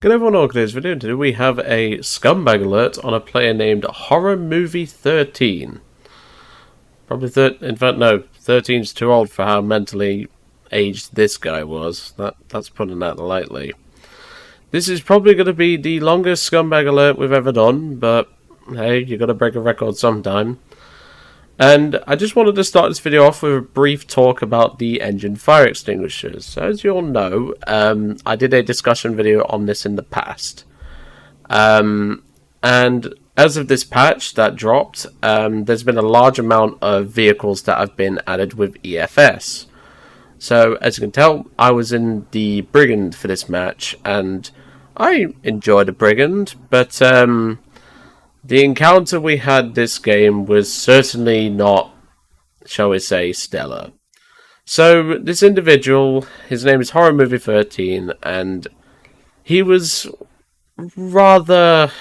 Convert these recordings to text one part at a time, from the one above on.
Good everyone, welcome to this video. Today we have a Scumbag Alert on a player named HorrorMovie13. Probably in fact no, 13's too old for how mentally aged this guy was. That's putting that lightly. This is probably going to be the longest Scumbag Alert we've ever done, but hey, you got to break a record sometime. And I just wanted to start this video off with a brief talk about the engine fire extinguishers. So as you all know, I did a discussion video on this in the past. And as of this patch that dropped, there's been a large amount of vehicles that have been added with EFS. So as you can tell, I was in the Brigand for this match, and I enjoyed the Brigand, but the encounter we had this game was certainly not, shall we say, stellar. So this individual, his name is HorrorMovie13, and he was rather,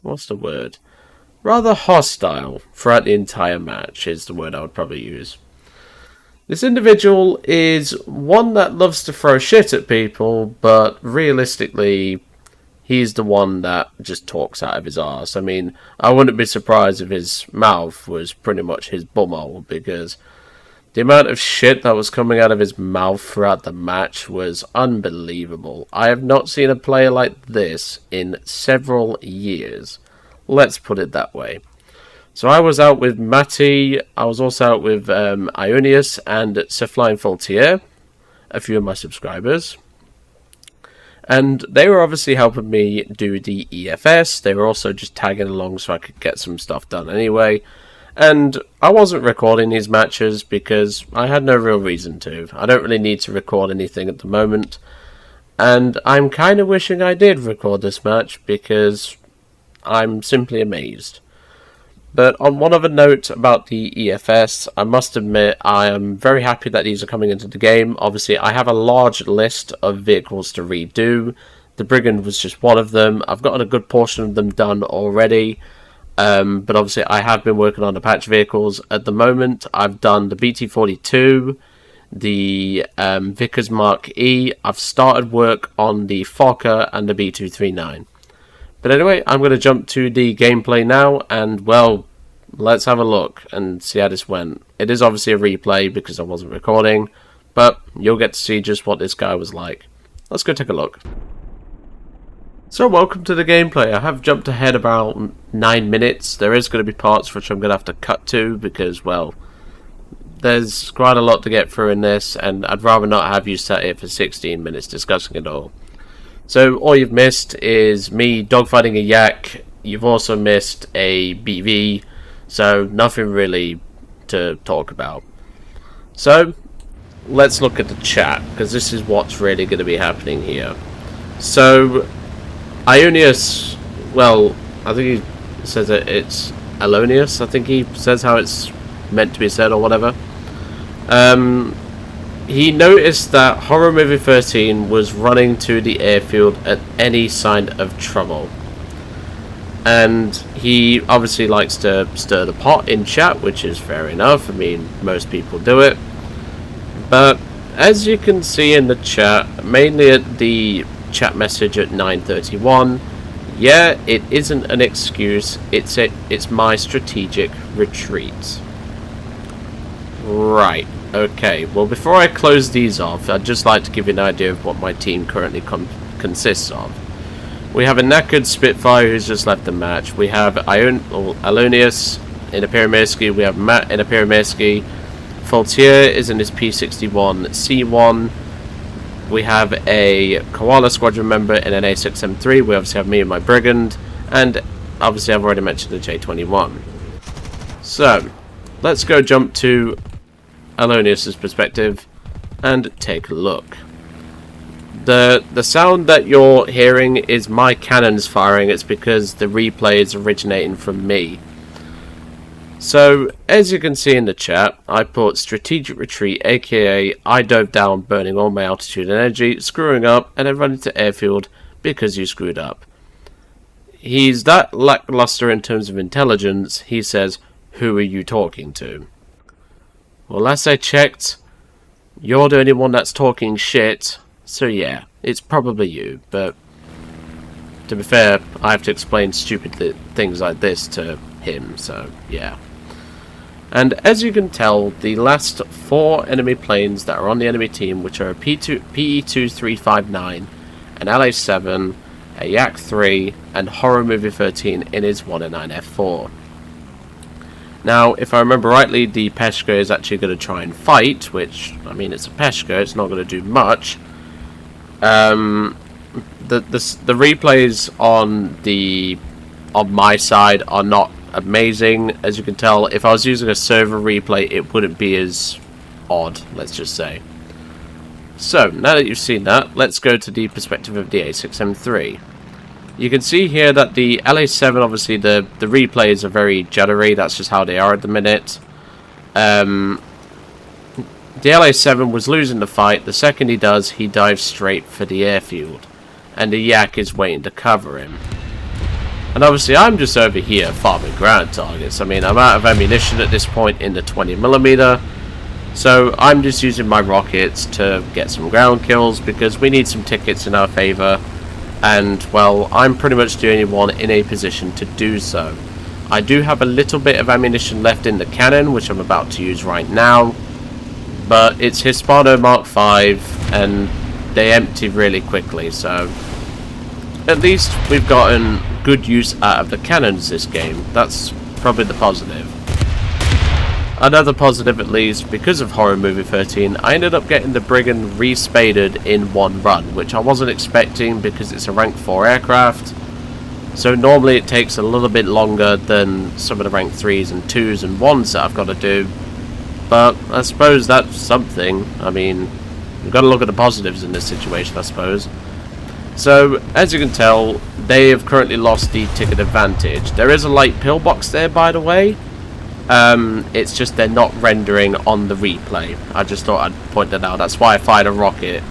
what's the word? Rather hostile throughout the entire match is the word I would probably use. This individual is one that loves to throw shit at people, but realistically, he's the one that just talks out of his arse. I mean, I wouldn't be surprised if his mouth was pretty much his bumhole, because the amount of shit that was coming out of his mouth throughout the match was unbelievable. I have not seen a player like this in several years. Let's put it that way. So I was out with Matty, I was also out with Ionius and Sir Flying Faultier, a few of my subscribers. And they were obviously helping me do the EFS. They were also just tagging along so I could get some stuff done anyway. And I wasn't recording these matches because I had no real reason to. I don't really need to record anything at the moment. And I'm kind of wishing I did record this match because I'm simply amazed. But on one other note about the EFS, I must admit I am very happy that these are coming into the game. Obviously, I have a large list of vehicles to redo. The Brigand was just one of them. I've gotten a good portion of them done already. But obviously, I have been working on the patch vehicles. At the moment, I've done the BT-42, the Vickers Mark E. I've started work on the Fokker and the B239. But anyway, I'm going to jump to the gameplay now, and well, let's have a look and see how this went. It is obviously a replay because I wasn't recording, but you'll get to see just what this guy was like. Let's go take a look. So welcome to the gameplay. I have jumped ahead about 9 minutes. There is going to be parts which I'm going to have to cut to because, well, there's quite a lot to get through in this, and I'd rather not have you sat here for 16 minutes discussing it all. So all you've missed is me dogfighting a yak. You've also missed a BV, so nothing really to talk about. So let's look at the chat, because this is what's really going to be happening here. So Ionius, well, I think he says that it's Alonius. I think he says how it's meant to be said or whatever. He noticed that HorrorMovie13 was running to the airfield at any sign of trouble. And he obviously likes to stir the pot in chat, which is fair enough. I mean, most people do it. But as you can see in the chat, mainly at the chat message at 9:31, yeah, it isn't an excuse, it's my strategic retreat. Right. Okay, well, before I close these off, I'd just like to give you an idea of what my team currently consists of. We have a knackered Spitfire who's just left the match. We have Alonius in a Pyramirski. We have Matt in a Pyramirski. Faultier is in his P61 C1. We have a Koala Squadron member in an A6M3. We obviously have me and my Brigand. And obviously I've already mentioned the J21. So, let's go jump to Alonius's perspective and take a look. The sound that you're hearing is my cannons firing. It's because the replay is originating from me. So as you can see in the chat, I put strategic retreat, aka I dove down burning all my altitude and energy, screwing up, and then running to airfield because you screwed up. He's that lackluster in terms of intelligence. He says, "Who are you talking to?" Well, last I checked, you're the only one that's talking shit, so yeah, it's probably you, but to be fair, I have to explain stupid things like this to him, so yeah. And as you can tell, the last 4 enemy planes that are on the enemy team, which are a PE-2359, an LA-7, a Yak-3, and HorrorMovie13 in his 109F4. Now, if I remember rightly, the Peshka is actually going to try and fight, which, I mean, it's a Peshka, it's not going to do much. The replays on my side are not amazing. As you can tell, if I was using a server replay, it wouldn't be as odd, let's just say. So, now that you've seen that, let's go to the perspective of the A6M3. You can see here that the LA7, obviously, the replays are very jittery. That's just how they are at the minute. The LA7 was losing the fight. The second he does, he dives straight for the airfield. And the Yak is waiting to cover him. And obviously, I'm just over here farming ground targets. I mean, I'm out of ammunition at this point in the 20mm. So, I'm just using my rockets to get some ground kills because we need some tickets in our favour. And, well, I'm pretty much the only one in a position to do so. I do have a little bit of ammunition left in the cannon, which I'm about to use right now. But it's Hispano Mark V, and they empty really quickly, so at least we've gotten good use out of the cannons this game. That's probably the positive. Another positive, at least, because of HorrorMovie13, I ended up getting the Brigand respaded in one run, which I wasn't expecting because it's a rank 4 aircraft. So normally it takes a little bit longer than some of the rank 3s and 2s and 1s that I've got to do. But I suppose that's something. I mean, we've got to look at the positives in this situation, I suppose. So, as you can tell, they have currently lost the ticket advantage. There is a light pillbox there, by the way. It's just they're not rendering on the replay. I just thought I'd point that out. That's why I fired a rocket.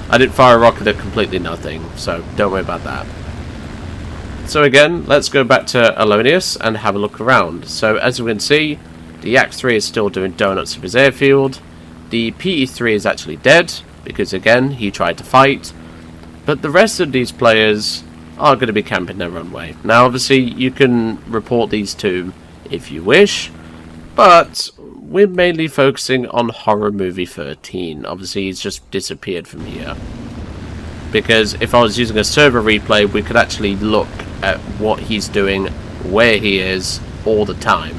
I didn't fire a rocket at completely nothing, so don't worry about that. So again, let's go back to Alonius and have a look around. So as you can see, the Yak-3 is still doing donuts of his airfield. The PE-3 is actually dead, because again, he tried to fight. But the rest of these players are going to be camping their runway. Now obviously, you can report these two if you wish, but we're mainly focusing on HorrorMovie13. Obviously, he's just disappeared from here. Because if I was using a server replay, we could actually look at what he's doing, where he is, all the time.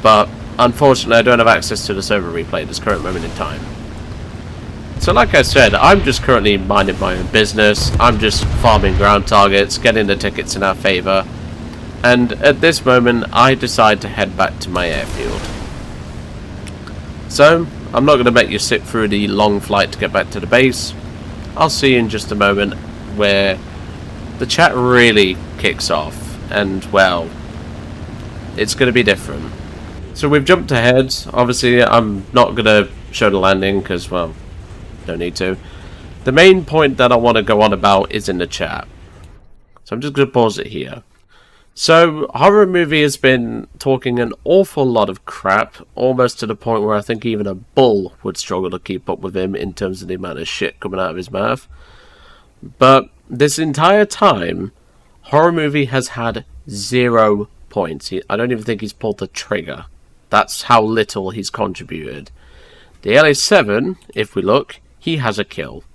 But unfortunately, I don't have access to the server replay at this current moment in time. So like I said, I'm just currently minding my own business. I'm just farming ground targets, getting the tickets in our favour. And at this moment, I decide to head back to my airfield. So, I'm not going to make you sit through the long flight to get back to the base. I'll see you in just a moment where the chat really kicks off. And, well, it's going to be different. So we've jumped ahead. Obviously, I'm not going to show the landing because, well, don't need to. The main point that I want to go on about is in the chat. So I'm just going to pause it here. So, Horror Movie has been talking an awful lot of crap, almost to the point where I think even a bull would struggle to keep up with him in terms of the amount of shit coming out of his mouth. But this entire time, Horror Movie has had 0 points. I don't even think he's pulled the trigger. That's how little he's contributed. The LA7, if we look, he has a kill.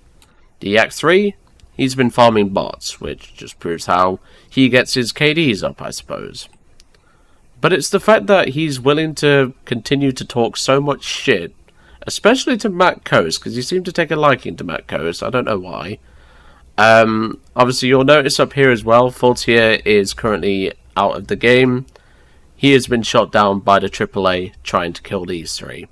The Yak-3, he's been farming bots, which just proves how he gets his KDs up, I suppose. But it's the fact that he's willing to continue to talk so much shit, especially to Matt Coast, because you seem to take a liking to Matt Coast. I don't know why. Obviously, you'll notice up here as well, Faultier is currently out of the game. He has been shot down by the AAA trying to kill these 3.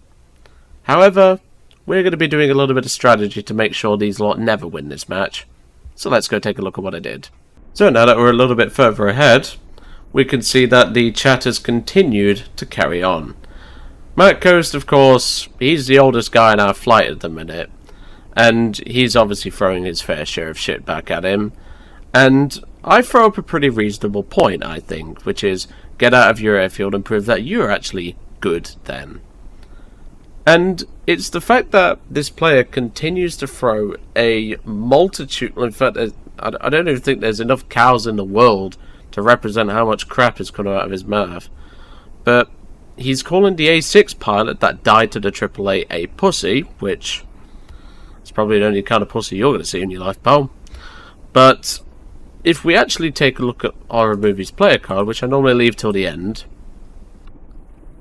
However, we're going to be doing a little bit of strategy to make sure these lot never win this match. So let's go take a look at what I did. So now that we're a little bit further ahead, we can see that the chat has continued to carry on. Matt Coast, of course, he's the oldest guy in our flight at the minute, and he's obviously throwing his fair share of shit back at him. And I throw up a pretty reasonable point, I think, which is get out of your airfield and prove that you're actually good then. And it's the fact that this player continues to throw a multitude, in fact, I don't even think there's enough cows in the world to represent how much crap is coming out of his mouth. But he's calling the A6 pilot that died to the AAA a pussy, which is probably the only kind of pussy you're going to see in your life, pal. But if we actually take a look at Horror Movie's player card, which I normally leave till the end,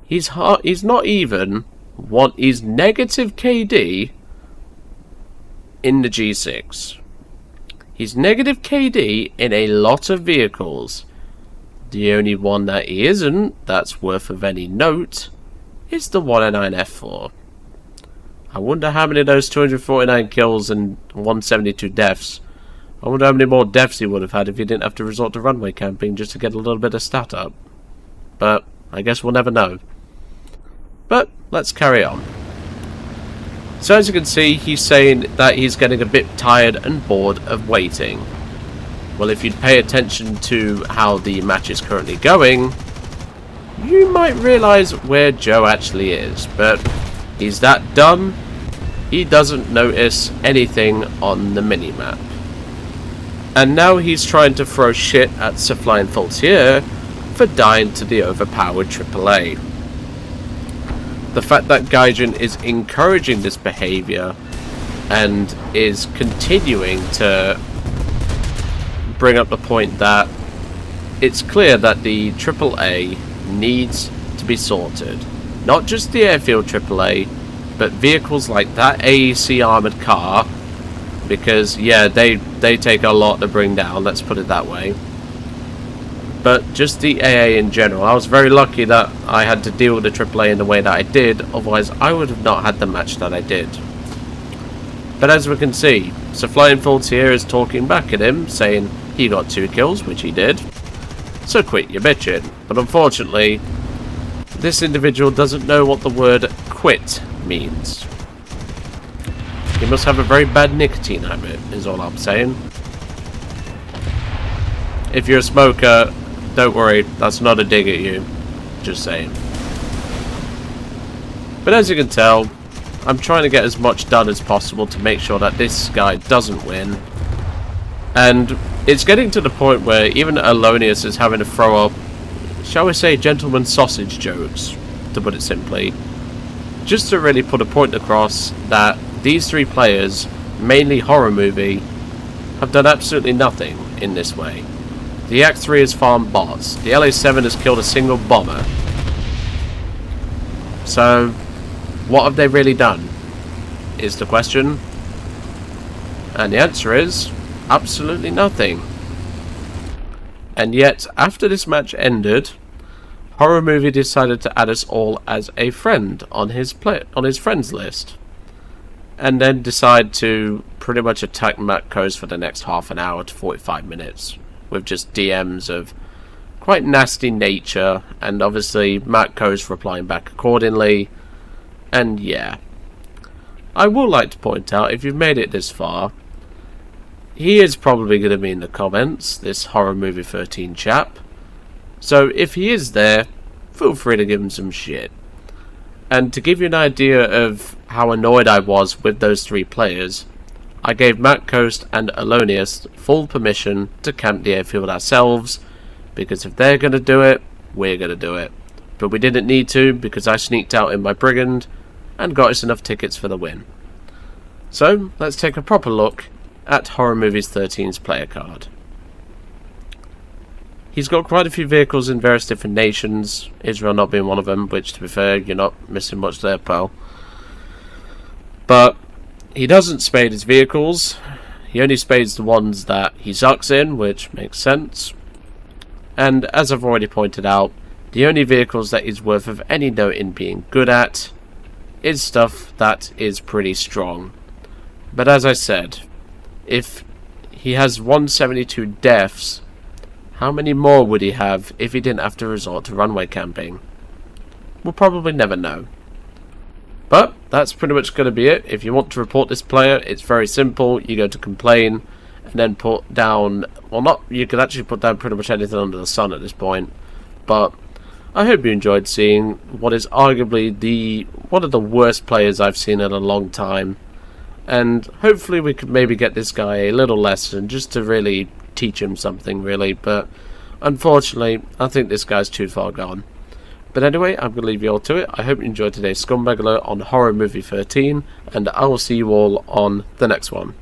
he's not even he's negative KD in the G6. He's negative KD in a lot of vehicles. The only one that he isn't, that's worth of any note, is the 109F4. I wonder how many of those 249 kills and 172 deaths, I wonder how many more deaths he would have had if he didn't have to resort to runway camping just to get a little bit of stat up. But I guess we'll never know. But let's carry on. So as you can see, he's saying that he's getting a bit tired and bored of waiting. Well, if you'd pay attention to how the match is currently going, you might realise where Joe actually is. But he's that dumb, he doesn't notice anything on the minimap. And now he's trying to throw shit at Sir Flying Faultier for dying to the overpowered AAA. The fact that Gaijin is encouraging this behaviour and is continuing to bring up the point that it's clear that the AAA needs to be sorted. Not just the airfield AAA, but vehicles like that AEC armoured car, because yeah, they take a lot to bring down, let's put it that way. But just the AA in general. I was very lucky that I had to deal with the AAA in the way that I did, otherwise I would have not had the match that I did. But as we can see, Sir Flying Faultier is talking back at him, saying he got 2 kills, which he did. So quit your bitching. But unfortunately, this individual doesn't know what the word quit means. He must have a very bad nicotine habit, is all I'm saying. If you're a smoker, don't worry, that's not a dig at you. Just saying. But as you can tell, I'm trying to get as much done as possible to make sure that this guy doesn't win. And it's getting to the point where even Alonius is having to throw up, shall we say, gentleman sausage jokes, to put it simply. Just to really put a point across that these 3 players, mainly Horror Movie, have done absolutely nothing in this way. The Act 3 has farmed bots. The LA7 has killed a single bomber. So, what have they really done? Is the question. And the answer is, absolutely nothing. And yet, after this match ended, Horror Movie decided to add us all as a friend on his friends list. And then decide to pretty much attack Matt Coase for the next half an hour to 45 minutes. With just DMs of quite nasty nature, and obviously Matt Coase replying back accordingly. And yeah, I would like to point out, if you've made it this far, he is probably going to be in the comments, this HorrorMovie13 chap. So if he is there, feel free to give him some shit. And to give you an idea of how annoyed I was with those 3 players, I gave Matt Coase and Alonius full permission to camp the airfield ourselves, because if they're going to do it, we're going to do it. But we didn't need to, because I sneaked out in my Brigand and got us enough tickets for the win. So, let's take a proper look at HorrorMovie13's player card. He's got quite a few vehicles in various different nations, Israel not being one of them, which to be fair, you're not missing much there, pal. But he doesn't spade his vehicles. He only spades the ones that he sucks in, which makes sense. And as I've already pointed out, the only vehicles that he's worth of any note in being good at is stuff that is pretty strong. But as I said, if he has 172 deaths, how many more would he have if he didn't have to resort to runway camping? We'll probably never know. But that's pretty much going to be it. If you want to report this player, it's very simple. You go to complain and then put down, well, not, you could actually put down pretty much anything under the sun at this point. But I hope you enjoyed seeing what is arguably one of the worst players I've seen in a long time. and hopefully we could maybe get this guy a little lesson just to really teach him something, really. But unfortunately, I think this guy's too far gone. But anyway, I'm going to leave you all to it. I hope you enjoyed today's Scumbag Alert on Horror Movie 13, and I will see you all on the next one.